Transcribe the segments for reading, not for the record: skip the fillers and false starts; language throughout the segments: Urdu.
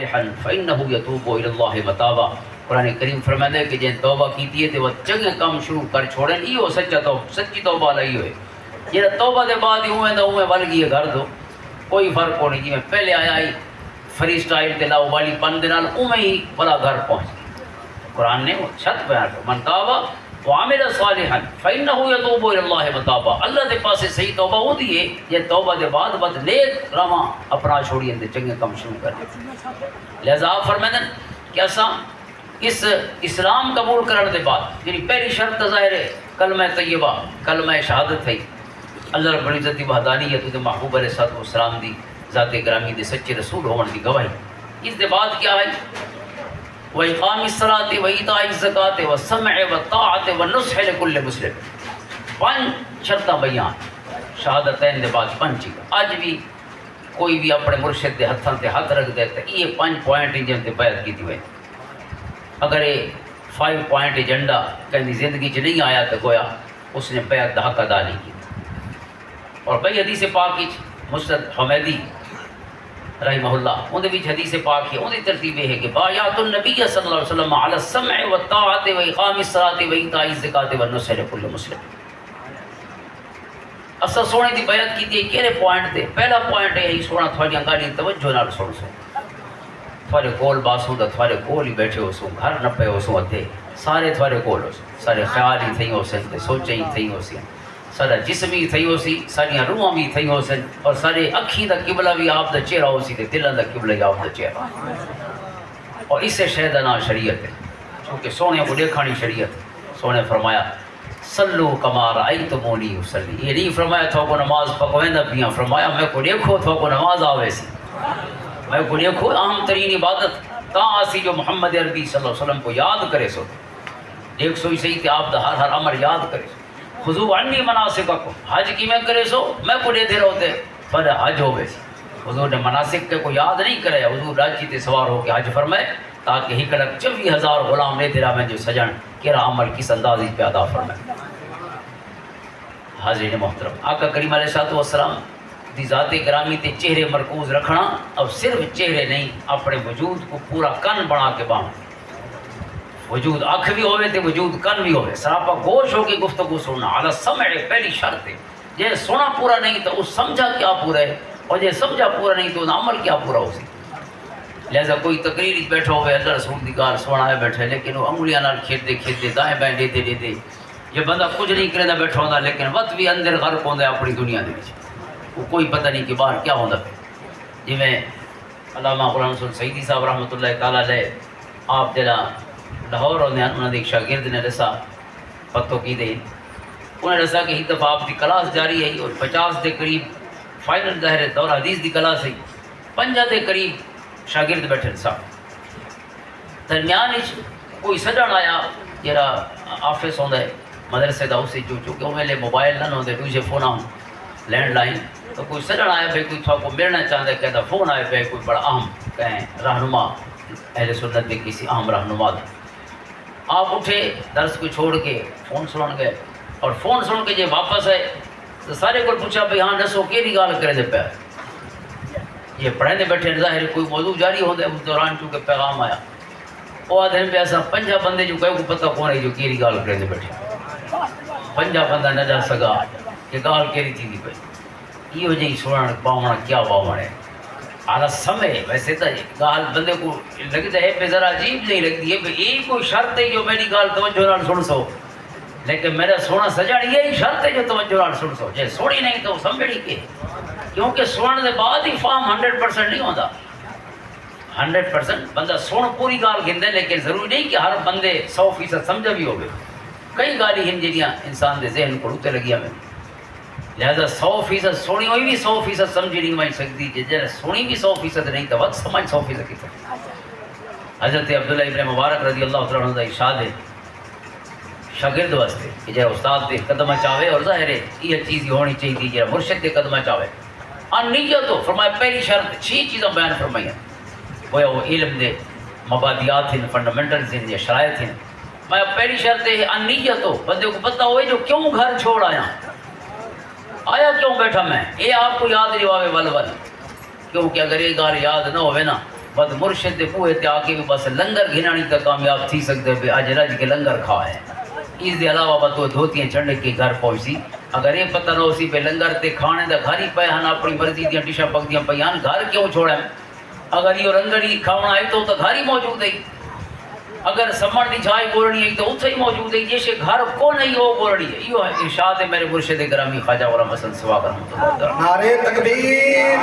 فإنه يتوب إلى الله متابا. قرآن کریم فرماتا ہے کہ جن توبہ کیتی ہے تے وہ چنگے کام شروع کر چھوڑیں، ایو سچی توبہ لئی ہوئے. جڑا توبہ دے بعد ہی ہوئے تے اوے ول گئی گھر دو کوئی فرق نہیں. جی میں پہلے آیا ہی فری سٹائل تے لاؤ والی پن دے نال اوے ہی بلا گھر پہنچ. قرآن نے وہ چھت بیان کر من توبہ وعمل صالحا فإنه يتوب إلى الله متابا. اللہ دے پاسے صحیح توبہ ہوندی ہے جے توبہ دے بعد بد نیک رواں اپنا چھوڑی تے چنگے کام شروع کر. لہذا آپ فرمائیں کہ اساں اس اسلام قبول کرنے دے بعد یعنی پہلی شرط ظاہر ہے کلمہ طیبہ کلمہ شہادت ہے اللہ رب العزت دی وحدانیت تے محبوب علیہ الصلوۃ والسلام دی ذات گرامی دے سچے رسول ہون دی گواہی. اس دے بعد کیا ہے وَإِقَامِ الصَّلَاةِ وَإِيتَاءِ الزَّكَاةِ وَالسَّمْعِ وَالطَّاعَةِ وَالنُّصْحِ لِكُلِّ مُسْلِمٍ. پانچ شرطاں بیان شہادتین دے بعد پانچ. اج بھی کوئی بھی اپنے مرشد دے ہتھاں تے ہاتھ رکھ دے تے یہ 5 پوائنٹ جن تے بیعت کیتی ہوئے. اگر یہ 5 پوائنٹ ایجنڈا کہیں زندگی چ نہیں آیا تو گویا اس نے بیعت دا حق ادا نہیں کی. اور بھئی حدیث پاک مسند حمیدی رحمہ اللہ اون دے وچ حدیث پاک ہے اون دی ترتیب ہے کہ بایعت النبی صلی اللہ علیہ وسلم علی السمع والطاعۃ واقام الصلاۃ وایتاء الزکاۃ والنصح لكل مسلم. اسا سونے دی بیعت کیتی ہے کیڑے پوائنٹ تے؟ پہلا پوائنٹ ہے سونا تھوڑی گالی توجہ نال سن سو. تھوڑے کول باسوں دا تھوڑے کول ہی بیٹھے ہو سو گھر نہ پے ہو سو ادھے سارے تھوڑے کول ہو سو سارے خیال ہی تھئی ہو سن تے سوچیں ہی تھئی ہو سی سارا جسم ہی تھئی ہو سی ساریاں روحاں بھی تھئی ہو سن اور سارے اکھی دا قبلہ بھی آپ دا چہرہ ہو سی تے دلاں دا قبلہ بھی آپ دا چہرہ. اور اس سے شہد نام شریعت ہے چونکہ سونے کو دیکھانی شریعت. سونے فرمایا صلو کما رأیتمونی اصلی. یہ نہیں فرمایا تھا کو نماز پکویندا پیاں، فرمایا میں کو دیکھو تھا کو نماز آوے سی میں کو دیکھو. اہم ترین عبادت تا آسی جو محمد عربی صلی اللہ علیہ وسلم کو یاد کرے سو دیکھ سو ہی صحیح کہ آپ دا ہر امر یاد کرے سو. خذو عنی مناسککم حج کی میں کرے سو میں کو دیتے رہتے پر حج ہوئے سی. حضور نے مناسک کے کو یاد نہیں کرے. حضور راجی تے سوار ہو کے حج فرمائے تاکہ ہی کلک 24,000 غلام لے تیرا میں جو سجن کیرا عمل کس اندازی پہ ادا فرمائے. حاضرین محترم آقا کریم علیہ الصلوۃ والسلام دی ذات گرامی تے چہرے مرکوز رکھنا اب صرف چہرے نہیں اپنے وجود کو پورا کن بنا کے باندھ. وجود آنکھ بھی ہوئے تے وجود کن بھی ہوئے سراپا گوش ہو کے گفتگو سننا. علی السمع پہلی شرط ہے. جے سونا پورا نہیں تو اس سمجھا کیا پورا ہے اور جے سمجھا پورا نہیں تو عمل کیا پورا ہو سی. لہذا کوئی تقریر بیٹھا ہوئے اللہ رسول دی گال سونا ہے بیٹھے لیکن وہ انگلیاں نال کھیتے کھیتے دائیں بائیں دیتے دیتے یہ بندہ کچھ نہیں کرے بیٹھا ہوتا لیکن وقت بھی اندر غرق ہوتا ہے اپنی دنیا دے وچ. وہ کوئی پتہ نہیں کہ باہر کیا ہوتا ہے. جی میں علامہ غلام حسین سعیدی صاحب رحمۃ اللہ تعالیٰ علیہ آپ جڑا لاہور ہونے انہوں نے ایک شاگرد نے رسا پتوں کی دے انہیں رسا کہ ایک دفعہ آپ کی کلاس جاری ہے اور 50 دے قریب فائنل ظاہر دور حدیث دی کلاس ہے 50 دے قریب شاگرد بیٹھے سا. درمیان کوئی سجن آیا جڑا آفس ہوندا ہے مدرسے دا اسے جو چونکہ وہ ویلے موبائل نہ ہوندے دوسرے فون آن لینڈ لائن تو کوئی سجن آیا بھائی کوئی تھا کو ملنا چاہتا ہے کہتا فون آئے پہ کوئی بڑا اہم کہیں رہنما اہل سنت میں کسی اہم رہنما دا. آپ اٹھے درس کو چھوڑ کے فون سنن گئے اور فون سن کے جب واپس آئے تو سارے کو پوچھا بھائی ہاں دسو کیڑی گال کرے دے پیا. یہ پڑھنے بیٹھے ظاہر کوئی موضوع جاری ہوتا ہے اس دوران چونکہ پیغام آیا وہ آدھے پہ ایسا 5 بندے جو کہے کو پتہ کون ہے جو کیڑی گال کرے دے بیٹھے 5 بندہ نہ جا سکا کہ گال کیڑی تھی پئی. یہ جی سنن باونا کیا باونا ہے اعلیٰ سمے ویسے تو گال بندے کو لگتا ہے پہ ذرا عجیب نہیں لگتی ہے کہ یہ کوئی شرط ہے جو میری گال توجہ نال سن سو لیکن میرا سونا سجن یہی شرط ہے جو توجہ نال سن سو. جے سونی نہیں تو سمجھڑی کے کیونکہ سنن دے بعد ہی فام 100% نہیں ہوتا. 100% بندہ سن پوری گال گھندے لیکن ضروری نہیں کہ ہر بندے 100% سمجھا بھی ہوگے. کئی گالی ہیں جڑیاں انسان دے ذہن کو اتنے لگیا میں لہذا 100% سونی ہوئی بھی 100% سمجھی نہیں مائن سکتی جی سونی بھی 100% نہیں تو وقت سمجھ 100% کی سکتی. حضرت عبداللہ ابن مبارک رضی اللہ تعالیٰ عنہ ارشاد ہے شاگرد واسطے کہ جہاں استاد دے قدمہ چاہے اور ظاہر ہے یہ چیز ہونی چاہیے جہاں مرشد دے قدمہ چاہے نیت ہو. فرمایا پہلی شرط 6 چیزیں بیان فرمائی ہیں وہ علم دے مبادیات ہیں فنڈامنٹلز ہیں یا شرائط ہیں. میں پہلی شرط ہے نیت ہو بندے کو پتہ ہوئے جو کیوں گھر چھوڑ آیا کیوں بیٹھا میں یہ آپ کو یاد رواوے ول ول کیونکہ اگر یہ گال یاد نہ ہوئے نا بد مرشد دے بوئے تے آ کے بھی بس لنگر گھنانی تے کامیاب تھی سکتے پہ اج رج کے لنگر کھا ہے. اس دے علاوہ بتو دھوتیاں چنڈ کے گھر پہنچی. اگر یہ پتہ نہ ہو سی پہ لنگر تے کھانے دا گھر ہی پے ہن اپنی مرضی دیاں ڈشاں پکدیاں پیاں گھر کیوں چھوڑیں. اگر یہ لنگر ہی کھاونا ہے تو گھر ہی موجود ہے. اگر سمن دی چائے بولنی ہے تو اتھے ہی موجود ہے. جیسے گھر کو نہیں ہو بولنی ہے. یہ ہے ارشاد ہے میرے مرشد گرامی خواجہ غلام حسن سواگ رحمۃ اللہ تعالی. نعرے تکبیر،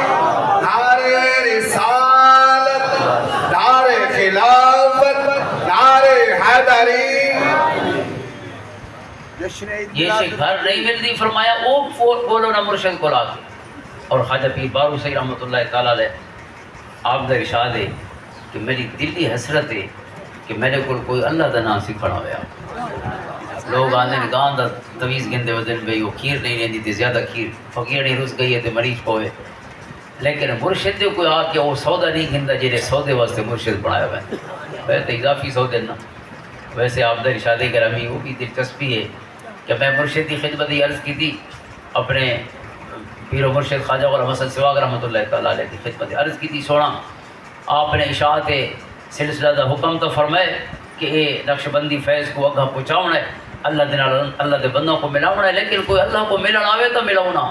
نعرے رسالت، نعرے خلافت، نعرے حیدری. یہ گھر نہیں ملتی فرمایا وہ بولو نا مرشد کو لا کے. اور خواجہ پیر بارو صحیح رحمۃ اللہ تعالیٰ علیہ آپ کا ارشاد ہے کہ میری دلی حسرت ہے کہ میرے کوئی اللہ کا نام سکھنا ہوا. لوگ آنے گاں دا تویز گندے ہو دن بھئی وہ کھیر نہیں رہی تھی زیادہ کھیر فقیر نہیں رس گئی ہے تو مریض پوے. لیکن مرشد جو کوئی آ کے وہ سودا نہیں گندا جہے سودے واسطے مرشد بنایا ہوا ہے. ویسے اضافی سودے نا. ویسے آپ دا ارشاد گرامی وہ بھی دلچسپی ہے کہ میں مرشد کی خدمت عرض کی تھی اپنے پیر و مرشد خواجہ غلام حسن سواگ رحمۃ اللہ تعالیٰ علیہ کی خدمت عرض کی تھی. سونا آپ نے اشاعت سلسلہ دا حکم تو فرمائے کہ یہ نقش بندی فیض کو اگاں پہنچاؤنا ہے. اللہ دے بندوں کو ملاؤنا ہے. لیکن کوئی اللہ کو ملن آوے تو ملاؤنا.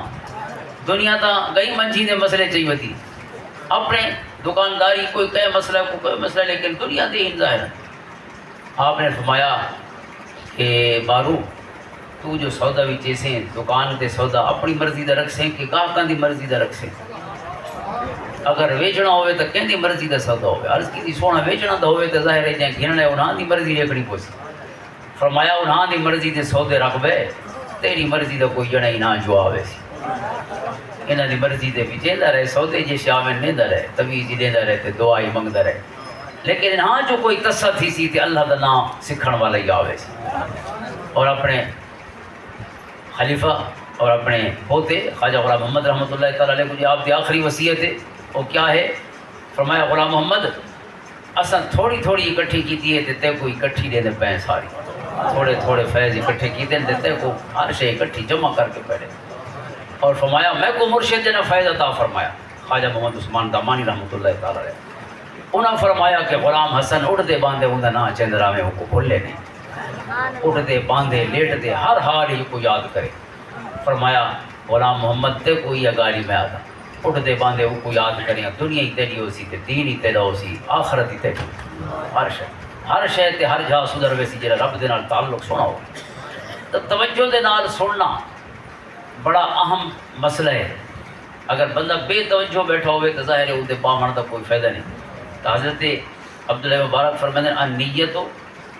دنیا تا گئی منجھی دے مسئلے چاہیے تھی اپنے دکانداری کوئی کہے مسئلہ کو کوئی مسئلہ لیکن دنیا دے ہی ظاہر. آپ نے فرمایا کہ بارو تو جو سودا بھی چیسیں دکان تے سودا اپنی مرضی دا رکھ سیں کہ گاہکاں دی مرضی دا رکھ سیں. اگر ویچنا ہوئے تو کہیں دی مرضی دا سودا ہوئے. عرض کی دی سونا ویچنا دا ہوئے تو ظاہر ہے جائیں گھننا ہے انہاں دی مرضی ریکھنی پوسی. فرمایا انہاں دی مرضی دے سودے رکھ بے تیری مرضی دا کوئی جڑا ہی نہ جو آوے سی. انہاں دی مرضی دے بھی جیندہ رہے سودے جے شامل نہیں دا رہے تویز ہی دیندہ رہے تے دعائی منگ دا رہے. لیکن ہاں جو کوئی تصہ تھی سی تے اللہ دا نام سکھن والا ہی آوے سی. اور اپنے خلیفہ اور اپنے ہوتے خواجہ غلام محمد رحمۃ اللہ تعالیٰ علیہ کو جو آپ کی آخری وصیت ہے وہ کیا ہے. فرمایا غلام محمد اساں تھوڑی تھوڑی اکٹھی کیتی ہے تے کوئی اکٹھی دے دے پیں ساری تھوڑے تھوڑے فیض اکٹھے کیتے ہیں تے کو ہر شے اکٹھی جمع کر کے پڑھے. اور فرمایا میں کو مرشد نے فیض عطا فرمایا خواجہ محمد عثمان دامانی رحمۃ اللہ تعالیٰ علیہ. انہاں فرمایا کہ غلام حسن اڑدے باندھے ہوندا نا چندرا میں کو بھولے نہیں. اٹھتے باندھے لیٹتے ہر حال ہی کو یاد کرے. فرمایا غلام محمد تے کوئی اگاڑی میں آتا اٹھتے باندھے وہ کو یاد کریں. دنیا ہی تیری ہو سی تے دین ہی تیرا ہو سی آخرت ہی تیری. ہر شے تے ہر جا سدھر ویسی جڑا رب دے نال تعلق سونا ہو تو توجہ دے نال سننا بڑا اہم مسئلہ ہے. اگر بندہ بے توجہ بیٹھا ہوئے تو ظاہر ہے اُن دے پاون دا کوئی فائدہ نہیں. تو حضرت عبداللہ مبارک فرماتے ہیں نیت ہو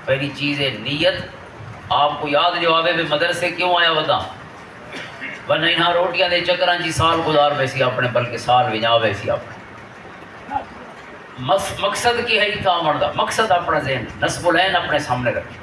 پہلی چیز ہے نیت. آپ کو یاد جو آوے بھی مدرسے کیوں آیا ودا ورنہ انہاں روٹیاں دے چکراں جی سال گزار ویسی اپنے بلکہ سال وجا ویسی اپنے مقصد کی ہے تھا مردا مقصد اپنا ذہن نصب العین اپنے سامنے رکھے.